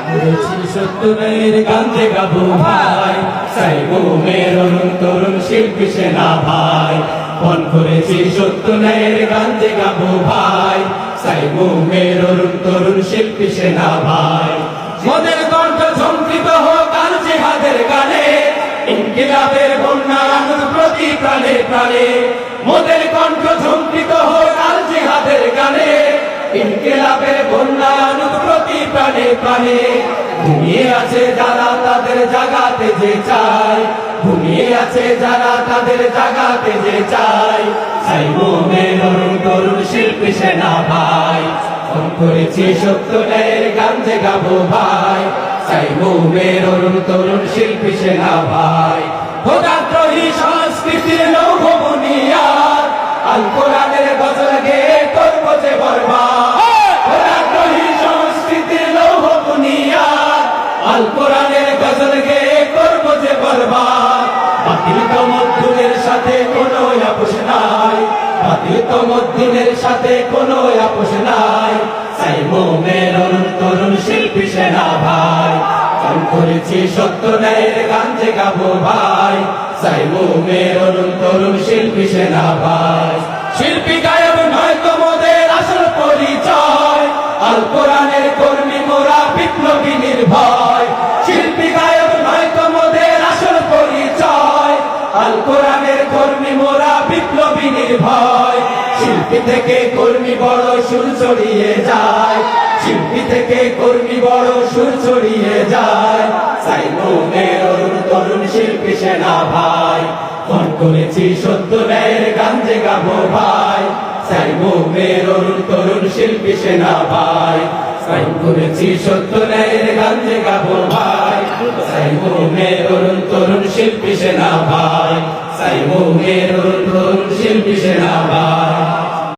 করেছি সত্যের গান যে গাবো ভাই, সাইমুমের তরুণ শিল্পী সেনা ভাই। মন করেছি সত্যের গান যে গাবো ভাই, সাইমুমের তরুণ শিল্পী সেনা ভাই। মোদের কণ্ঠ ঝঙ্কৃত হোক আল জিহাদের গানে, ইনকিলাবের বন্যা আনুক প্রতি প্রাণে প্রাণে। মোদের কণ্ঠ ঝঙ্কৃত হোক আল জিহাদের গানে, ইনকিলাবের বন্যা আনুক প্রতি প্রাণে প্রাণে। ঘুমিয়ে আছে যারা তাদের জাগাতে যে চায়, ঘুমিয়ে আছে যারা তাদের জাগাতে যে চায়। সাইমুমের তরুণ শিল্পী সেনা ভাই, মন করেছি সত্যের গান যে গাবো ভাই, সাইমুমের তরুণ শিল্পী সেনা ভাই। খোদাদ্রোহী সংস্কৃতির লৌহ বুনিয়াদ, আল কোরআনের গজল গেয়ে করব যে বরবাদ। খোদাদ্রোহী সংস্কৃতির লৌহ বুনিয়াদ, আল কোরআনের গজল গেয়ে করব যে বরবাদ। বাতিল তমদ্দুনের সাথে কোনো আপোষ নাই, বাতিল তমদ্দুনের সাথে কোনো আপোষ নাই। সাইমুমের তরুণ শিল্পী সেনা ভাই, মন করেছি সত্যের গান যে গাবো ভাই, সাইমুমের তরুণ শিল্পী সেনা ভাই। শিল্পী গায়ক নয় তো মোদের আসল পরিচয়, আল কোরআনের কর্মী মোরা বিপ্লবী নির্ভয়। শিল্পী গায়ক নয় তো মোদের আসল পরিচয়, আল কোরআনের কর্মী মোরা বিপ্লবী নির্ভয়। শিল্পী থেকে কর্মী বড় সুর ছড়িয়ে যায়, শিল্পী থেকে কর্মী বড় সুর ছড়িয়ে যায়। সাইমুমের তরুণ শিল্পী সেনা ভাই, মন করেছি সত্যের গান যে গাবো ভাই, সাইমুমের তরুণ শিল্পী সেনা ভাই। মন করেছি সত্যের গান যে গাবো ভাই, সাইমুমের তরুণ শিল্পী সেনা ভাই, সাইমুমের